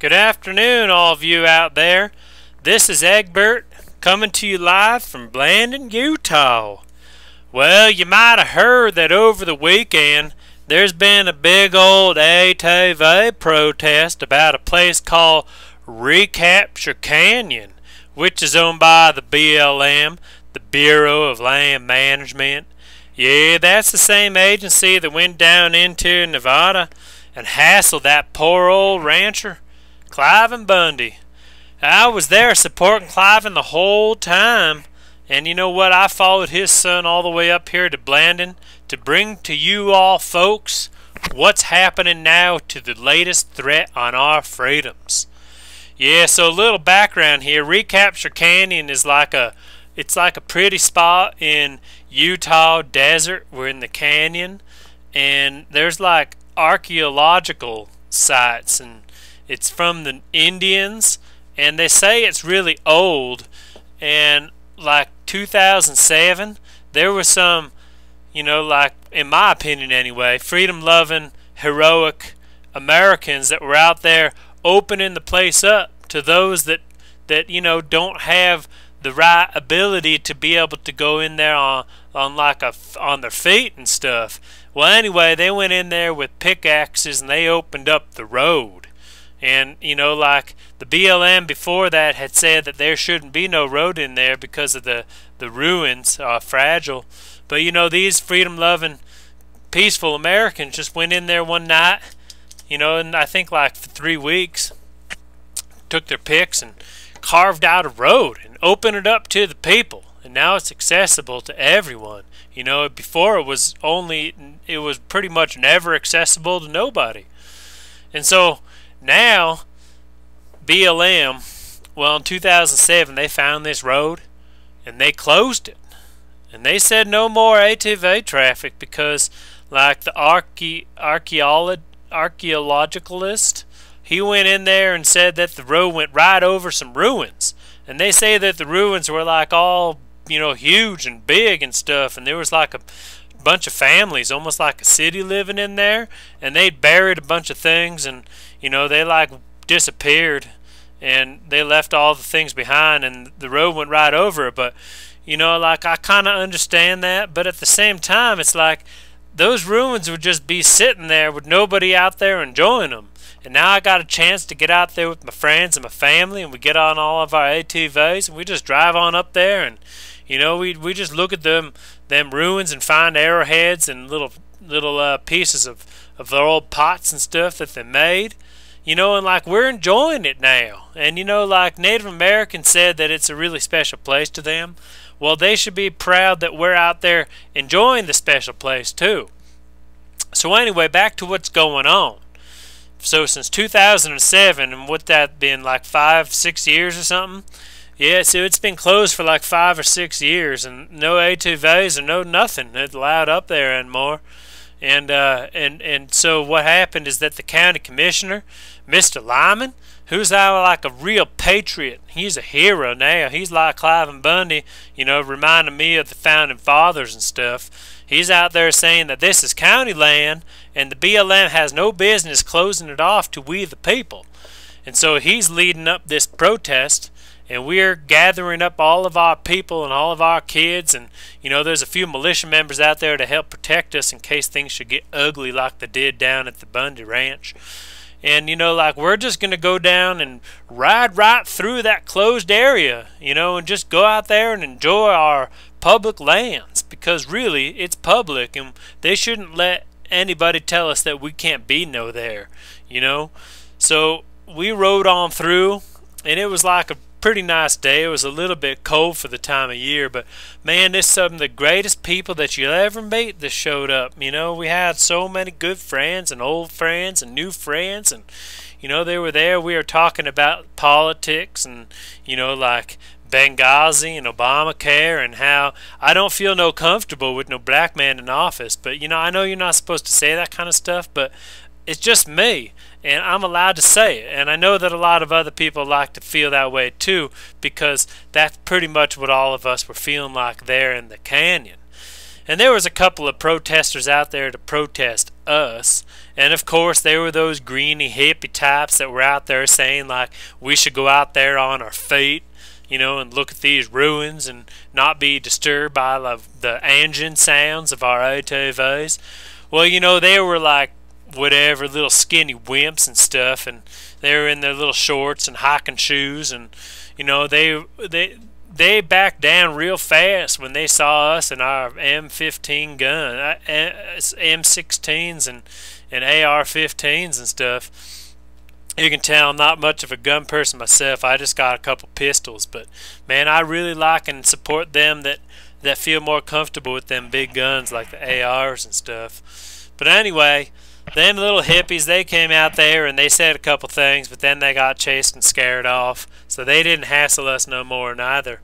Good afternoon, all of you out there. This is Egbert coming to you live from Blandon, Utah. Well, you might have heard that over the weekend there's been a big old ATV protest about a place called Recapture Canyon, which is owned by the BLM, the Bureau of Land Management. Yeah, that's the same agency that went down into Nevada and hassled that poor old rancher, Clive Bundy. I was there supporting Clive the whole time, and you know what? I followed his son all the way up here to Blandon to bring to you all folks what's happening now to the latest threat on our freedoms. Yeah, so a little background here. Recapture Canyon is like a pretty spot in Utah desert. We're in the canyon, and there's like archaeological sites, and it's from the Indians, and they say it's really old. And like 2007, there was some, like in my opinion anyway, freedom-loving, heroic Americans that were out there opening the place up to those that don't have the right ability to be able to go in there on their feet and stuff. Well, anyway, they went in there with pickaxes and they opened up the road. And like the BLM before that had said that there shouldn't be no road in there because of the ruins are fragile. But these freedom-loving, peaceful Americans just went in there one night, and I think like for 3 weeks, took their picks and carved out a road and opened it up to the people. And now it's accessible to everyone. Before it was pretty much never accessible to nobody. And so now BLM, well, in 2007 they found this road and they closed it. And they said no more ATV traffic because, like, the archaeologicalist, he went in there and said that the road went right over some ruins. And they say that the ruins were like all, huge and big and stuff, and there was like a bunch of families, almost like a city living in there, and they'd buried a bunch of things, and they like disappeared, and they left all the things behind, and the road went right over it. But like, I kind of understand that, but at the same time it's like those ruins would just be sitting there with nobody out there enjoying them. And now I got a chance to get out there with my friends and my family, and we get on all of our ATVs and we just drive on up there, and we just look at them ruins and find arrowheads and little pieces of their old pots and stuff that they made. And like, we're enjoying it now. And like, Native Americans said that it's a really special place to them. Well, they should be proud that we're out there enjoying the special place too. So anyway, back to what's going on. So since 2007, and what that been, like 5-6 years or something? Yeah, so it's been closed for like 5 or 6 years, and no ATVs or no nothing it's allowed up there anymore. And so what happened is that the county commissioner, Mr. Lyman, who's now like a real patriot, he's a hero now. He's like Clive Bundy, reminding me of the founding fathers and stuff. He's out there saying that this is county land, and the BLM has no business closing it off to we the people. And so he's leading up this protest, and we're gathering up all of our people and all of our kids, and there's a few militia members out there to help protect us in case things should get ugly like they did down at the Bundy Ranch. And like, we're just gonna go down and ride right through that closed area, and just go out there and enjoy our public lands, because really it's public, and they shouldn't let anybody tell us that we can't be there. So we rode on through, and it was like a pretty nice day. It was a little bit cold for the time of year, but man, there's some of the greatest people that you'll ever meet that showed up. We had so many good friends and old friends and new friends, and they were there. We were talking about politics and like Benghazi and Obamacare, and how I don't feel no comfortable with no black man in office. But I know you're not supposed to say that kind of stuff, but it's just me, and I'm allowed to say it. And I know that a lot of other people like to feel that way too, because that's pretty much what all of us were feeling like there in the canyon. And there was a couple of protesters out there to protest us. And of course there were those greeny hippie types that were out there saying like we should go out there on our feet, you know, and look at these ruins and not be disturbed by the engine sounds of our ATVs. Well, you know, they were like whatever, little skinny wimps and stuff, and they were in their little shorts and hiking shoes, and you know, they backed down real fast when they saw us in our M15 gun, M16s and AR-15s and stuff. You can tell I'm not much of a gun person myself. I just got a couple pistols, but man, I really like and support them that feel more comfortable with them big guns like the ARs and stuff. But anyway, them little hippies, they came out there and they said a couple things, but then they got chased and scared off, so they didn't hassle us no more neither.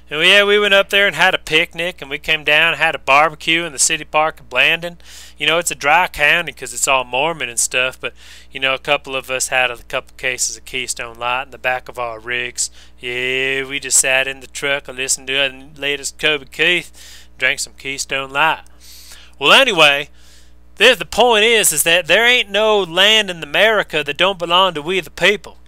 And we went up there and had a picnic, and we came down and had a barbecue in the city park of Blandon. You know, it's a dry county because it's all Mormon and stuff, but you know, a couple of us had a couple cases of Keystone Light in the back of our rigs. Yeah, we just sat in the truck and listened to the latest Kobe Keith, drank some Keystone Light. Well, anyway, the point is that there ain't no land in America that don't belong to we the people.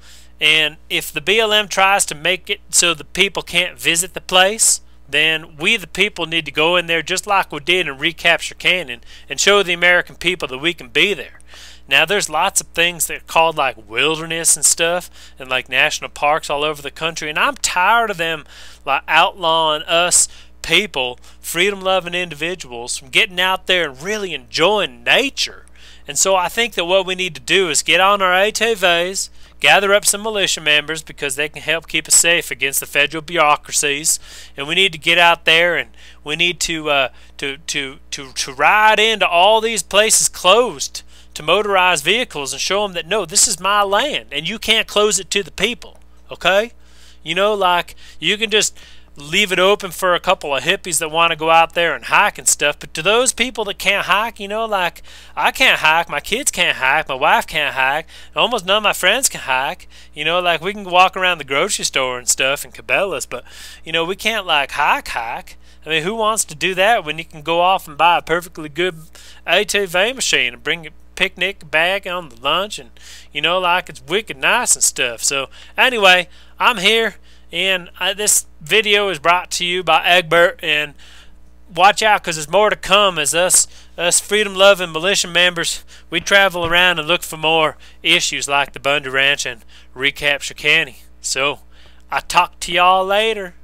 And if the BLM tries to make it so the people can't visit the place, then we the people need to go in there just like we did in Recapture Canyon and show the American people that we can be there. Now there's lots of things that are called like wilderness and stuff and like national parks all over the country, and I'm tired of them like outlawing us people, freedom-loving individuals, from getting out there and really enjoying nature. And so I think that what we need to do is get on our ATVs, gather up some militia members because they can help keep us safe against the federal bureaucracies, and we need to get out there and we need to ride into all these places closed to motorized vehicles and show them that no, this is my land and you can't close it to the people. Okay, you know, like you can just leave it open for a couple of hippies that want to go out there and hike and stuff, but to those people that can't hike, you know, like I can't hike, my kids can't hike, my wife can't hike, almost none of my friends can hike, you know, like we can walk around the grocery store and stuff in Cabela's, but you know, we can't like hike. I mean, who wants to do that when you can go off and buy a perfectly good ATV machine and bring a picnic bag on the lunch, and you know, like it's wicked nice and stuff. So anyway, I'm here, and this video is brought to you by Egbert, and watch out because there's more to come as us freedom-loving militia members, we travel around and look for more issues like the Bundy Ranch and Recapture County. So, I'll talk to y'all later.